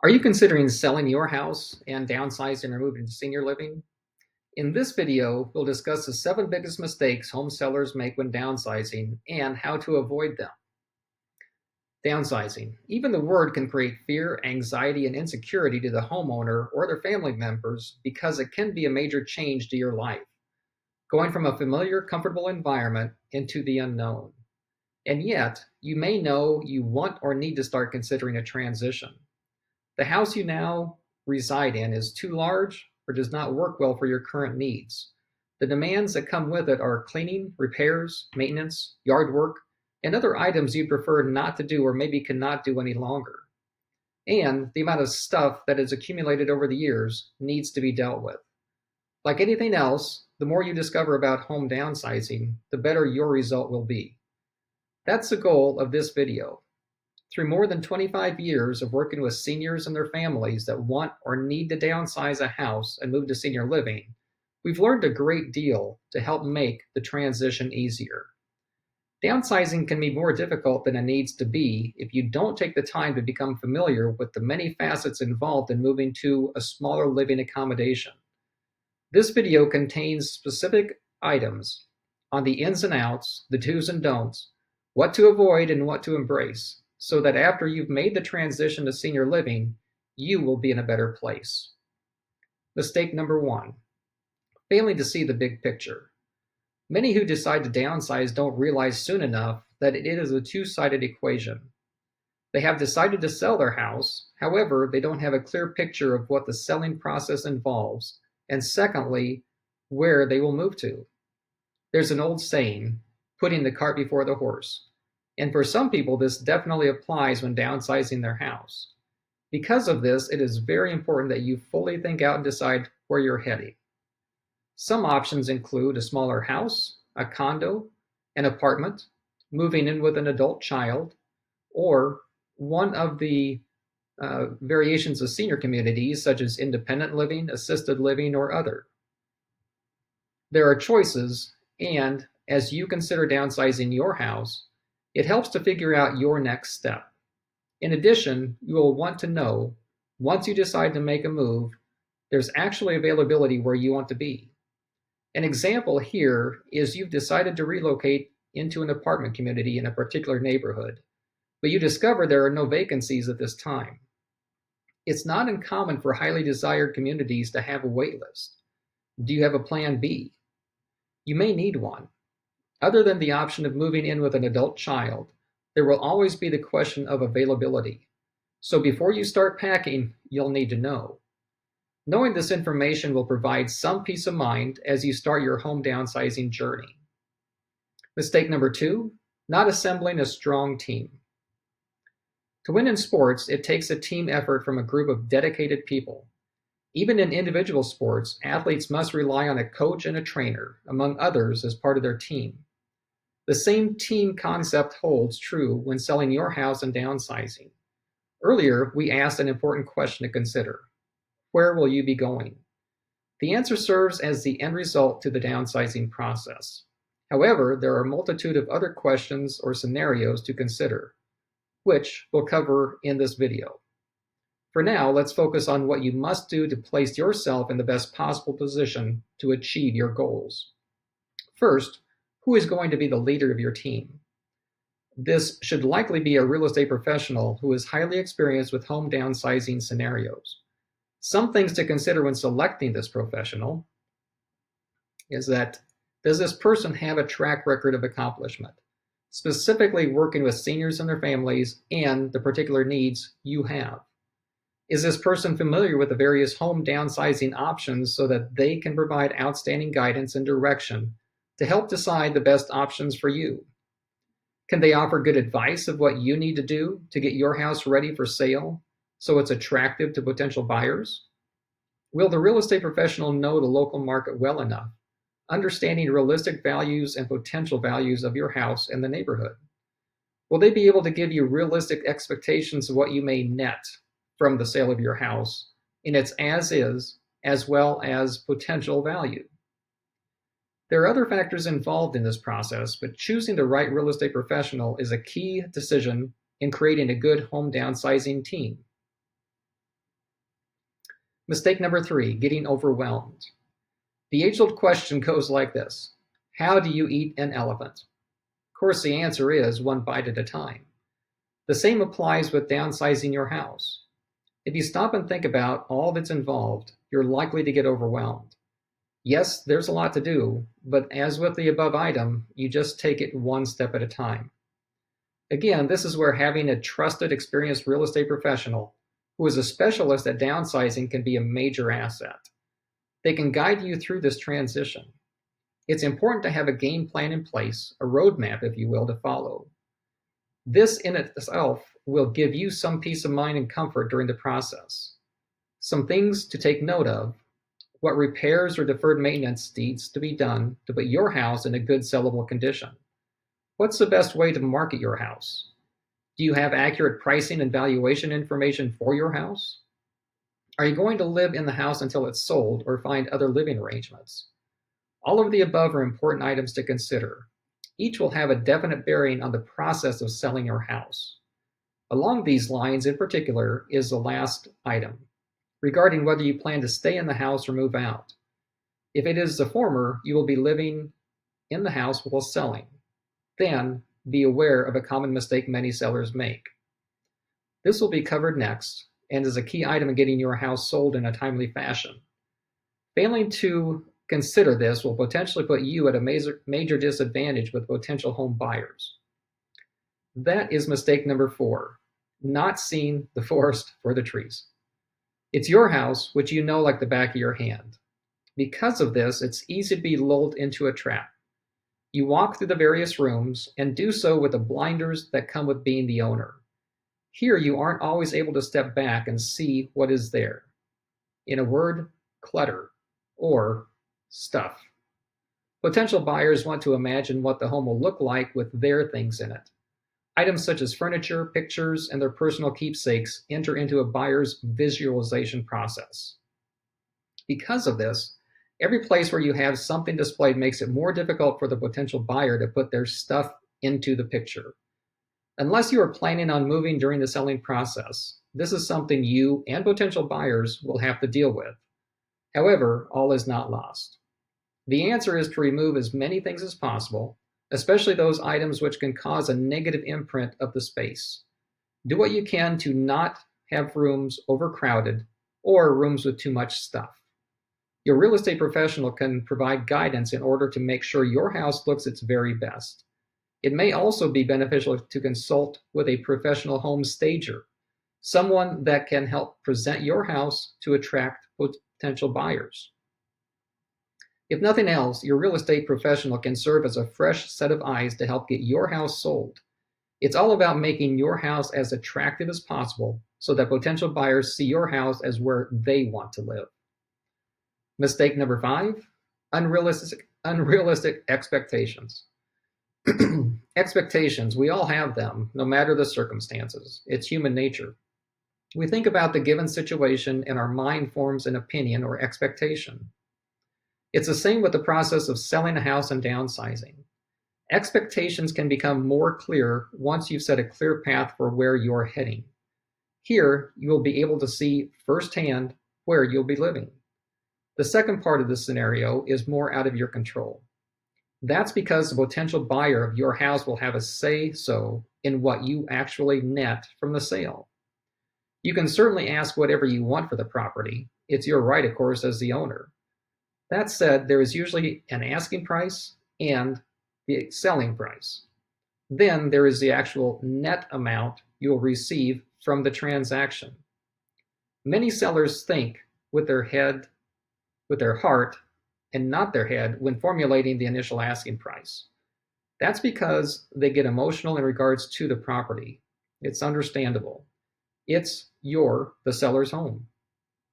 Are you considering selling your house and downsizing or moving to senior living? In this video, we'll discuss the 7 biggest mistakes home sellers make when downsizing and how to avoid them. Downsizing. Even the word can create fear, anxiety, and insecurity to the homeowner or their family members because it can be a major change to your life, going from a familiar, comfortable environment into the unknown. And yet, you may know you want or need to start considering a transition. The house you now reside in is too large or does not work well for your current needs. The demands that come with it are cleaning, repairs, maintenance, yard work, and other items you prefer not to do or maybe cannot do any longer. And the amount of stuff that has accumulated over the years needs to be dealt with. Like anything else, the more you discover about home downsizing, the better your result will be. That's the goal of this video. Through more than 25 years of working with seniors and their families that want or need to downsize a house and move to senior living, we've learned a great deal to help make the transition easier. Downsizing can be more difficult than it needs to be if you don't take the time to become familiar with the many facets involved in moving to a smaller living accommodation. This video contains specific items on the ins and outs, the do's and don'ts, what to avoid and what to embrace, so that after you've made the transition to senior living, you will be in a better place. Mistake number 1, failing to see the big picture. Many who decide to downsize don't realize soon enough that it is a two-sided equation. They have decided to sell their house, however, they don't have a clear picture of what the selling process involves, and secondly, where they will move to. There's an old saying, putting the cart before the horse. And for some people, this definitely applies when downsizing their house. Because of this, it is very important that you fully think out and decide where you're heading. Some options include a smaller house, a condo, an apartment, moving in with an adult child, or one of the variations of senior communities such as independent living, assisted living, or other. There are choices, and as you consider downsizing your house, it helps to figure out your next step. In addition, you will want to know, once you decide to make a move, there's actually availability where you want to be. An example here is you've decided to relocate into an apartment community in a particular neighborhood, but you discover there are no vacancies at this time. It's not uncommon for highly desired communities to have a wait list. Do you have a plan B? You may need one. Other than the option of moving in with an adult child, there will always be the question of availability. So before you start packing, you'll need to know. Knowing this information will provide some peace of mind as you start your home downsizing journey. Mistake number 2, not assembling a strong team. To win in sports, it takes a team effort from a group of dedicated people. Even in individual sports, athletes must rely on a coach and a trainer, among others, as part of their team. The same team concept holds true when selling your house and downsizing. Earlier, we asked an important question to consider. Where will you be going? The answer serves as the end result to the downsizing process. However, there are a multitude of other questions or scenarios to consider, which we'll cover in this video. For now, let's focus on what you must do to place yourself in the best possible position to achieve your goals. First, who is going to be the leader of your team? This should likely be a real estate professional who is highly experienced with home downsizing scenarios. Some things to consider when selecting this professional is that, does this person have a track record of accomplishment, specifically working with seniors and their families and the particular needs you have? Is this person familiar with the various home downsizing options so that they can provide outstanding guidance and direction to help decide the best options for you? Can they offer good advice of what you need to do to get your house ready for sale so it's attractive to potential buyers? Will the real estate professional know the local market well enough, understanding realistic values and potential values of your house and the neighborhood? Will they be able to give you realistic expectations of what you may net from the sale of your house in its as-is, as well as potential value? There are other factors involved in this process, but choosing the right real estate professional is a key decision in creating a good home downsizing team. Mistake number 3, getting overwhelmed. The age-old question goes like this: how do you eat an elephant? Of course, the answer is one bite at a time. The same applies with downsizing your house. If you stop and think about all that's involved, you're likely to get overwhelmed. Yes, there's a lot to do, but as with the above item, you just take it one step at a time. Again, this is where having a trusted, experienced real estate professional who is a specialist at downsizing can be a major asset. They can guide you through this transition. It's important to have a game plan in place, a roadmap, if you will, to follow. This in itself will give you some peace of mind and comfort during the process. Some things to take note of: what repairs or deferred maintenance needs to be done to put your house in a good sellable condition. What's the best way to market your house? Do you have accurate pricing and valuation information for your house? Are you going to live in the house until it's sold or find other living arrangements? All of the above are important items to consider. Each will have a definite bearing on the process of selling your house. Along these lines in particular is the last item, regarding whether you plan to stay in the house or move out. If it is the former, you will be living in the house while selling. Then, be aware of a common mistake many sellers make. This will be covered next and is a key item in getting your house sold in a timely fashion. Failing to consider this will potentially put you at a major disadvantage with potential home buyers. That is mistake number 4, not seeing the forest for the trees. It's your house, which you know like the back of your hand. Because of this, it's easy to be lulled into a trap. You walk through the various rooms and do so with the blinders that come with being the owner. Here, you aren't always able to step back and see what is there. In a word, clutter or stuff. Potential buyers want to imagine what the home will look like with their things in it. Items such as furniture, pictures, and their personal keepsakes enter into a buyer's visualization process. Because of this, every place where you have something displayed makes it more difficult for the potential buyer to put their stuff into the picture. Unless you are planning on moving during the selling process, this is something you and potential buyers will have to deal with. However, all is not lost. The answer is to remove as many things as possible, especially those items which can cause a negative imprint of the space. Do what you can to not have rooms overcrowded or rooms with too much stuff. Your real estate professional can provide guidance in order to make sure your house looks its very best. It may also be beneficial to consult with a professional home stager, someone that can help present your house to attract potential buyers. If nothing else, your real estate professional can serve as a fresh set of eyes to help get your house sold. It's all about making your house as attractive as possible so that potential buyers see your house as where they want to live. Mistake number 5, unrealistic expectations. Expectations, we all have them, no matter the circumstances. It's human nature. We think about the given situation and our mind forms an opinion or expectation. It's the same with the process of selling a house and downsizing. Expectations can become more clear once you've set a clear path for where you're heading. Here, you will be able to see firsthand where you'll be living. The second part of this scenario is more out of your control. That's because the potential buyer of your house will have a say-so in what you actually net from the sale. You can certainly ask whatever you want for the property. It's your right, of course, as the owner. That said, there is usually an asking price and the selling price. Then there is the actual net amount you'll receive from the transaction. Many sellers think with their heart, and not their head when formulating the initial asking price. That's because they get emotional in regards to the property. It's understandable. It's the seller's home.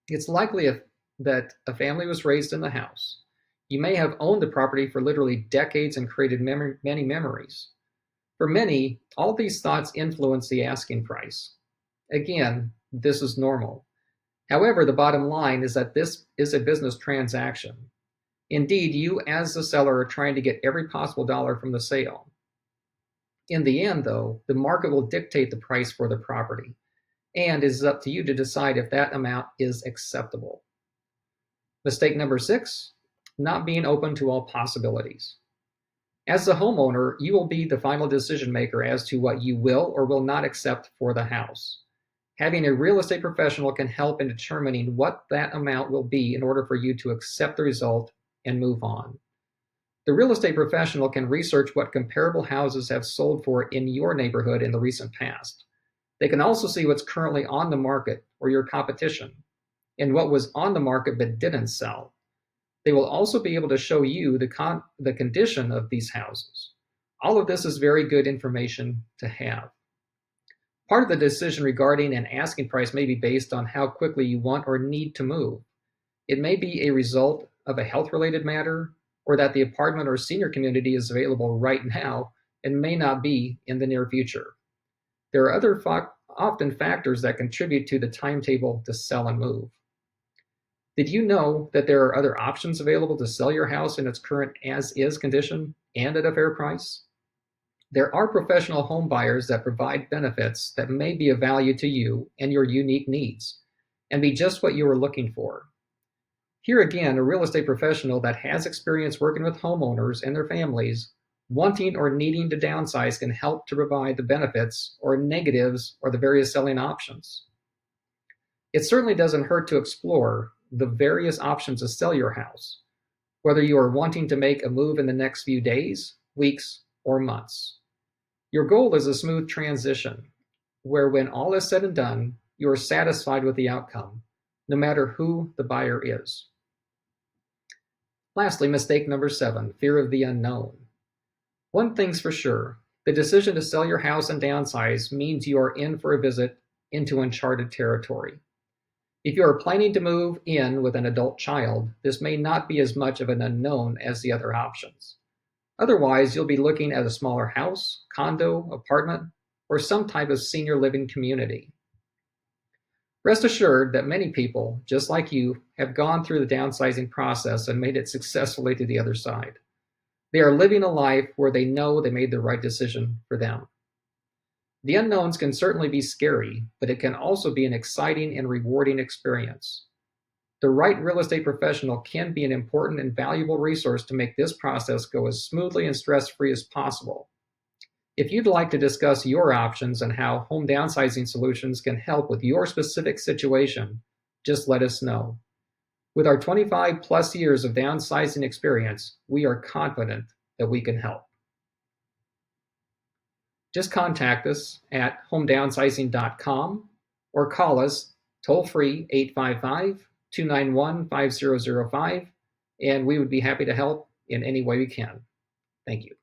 It's likely that a family was raised in the house. You may have owned the property for literally decades and created many memories. For many, all these thoughts influence the asking price. Again, this is normal. However, the bottom line is that this is a business transaction. Indeed, you as the seller are trying to get every possible dollar from the sale. In the end, though, the market will dictate the price for the property, and it is up to you to decide if that amount is acceptable. Mistake number 6, not being open to all possibilities. As the homeowner, you will be the final decision maker as to what you will or will not accept for the house. Having a real estate professional can help in determining what that amount will be in order for you to accept the result and move on. The real estate professional can research what comparable houses have sold for in your neighborhood in the recent past. They can also see what's currently on the market or your competition and what was on the market but didn't sell. They will also be able to show you the condition of these houses. All of this is very good information to have. Part of the decision regarding an asking price may be based on how quickly you want or need to move. It may be a result of a health-related matter, or that the apartment or senior community is available right now and may not be in the near future. There are often factors that contribute to the timetable to sell and move. Did you know that there are other options available to sell your house in its current as-is condition and at a fair price? There are professional home buyers that provide benefits that may be of value to you and your unique needs, and be just what you are looking for. Here again, a real estate professional that has experience working with homeowners and their families wanting or needing to downsize can help to provide the benefits or negatives or the various selling options. It certainly doesn't hurt to explore the various options to sell your house, whether you are wanting to make a move in the next few days, weeks, or months. Your goal is a smooth transition, where when all is said and done, you are satisfied with the outcome, no matter who the buyer is. Lastly, mistake number 7, fear of the unknown. One thing's for sure, the decision to sell your house and downsize means you are in for a visit into uncharted territory. If you are planning to move in with an adult child, this may not be as much of an unknown as the other options. Otherwise, you'll be looking at a smaller house, condo, apartment, or some type of senior living community. Rest assured that many people, just like you, have gone through the downsizing process and made it successfully to the other side. They are living a life where they know they made the right decision for them. The unknowns can certainly be scary, but it can also be an exciting and rewarding experience. The right real estate professional can be an important and valuable resource to make this process go as smoothly and stress-free as possible. If you'd like to discuss your options and how Home Downsizing Solutions can help with your specific situation, just let us know. With our 25 plus years of downsizing experience, we are confident that we can help. Just contact us at homedownsizing.com or call us toll-free 855-291-5005, and we would be happy to help in any way we can. Thank you.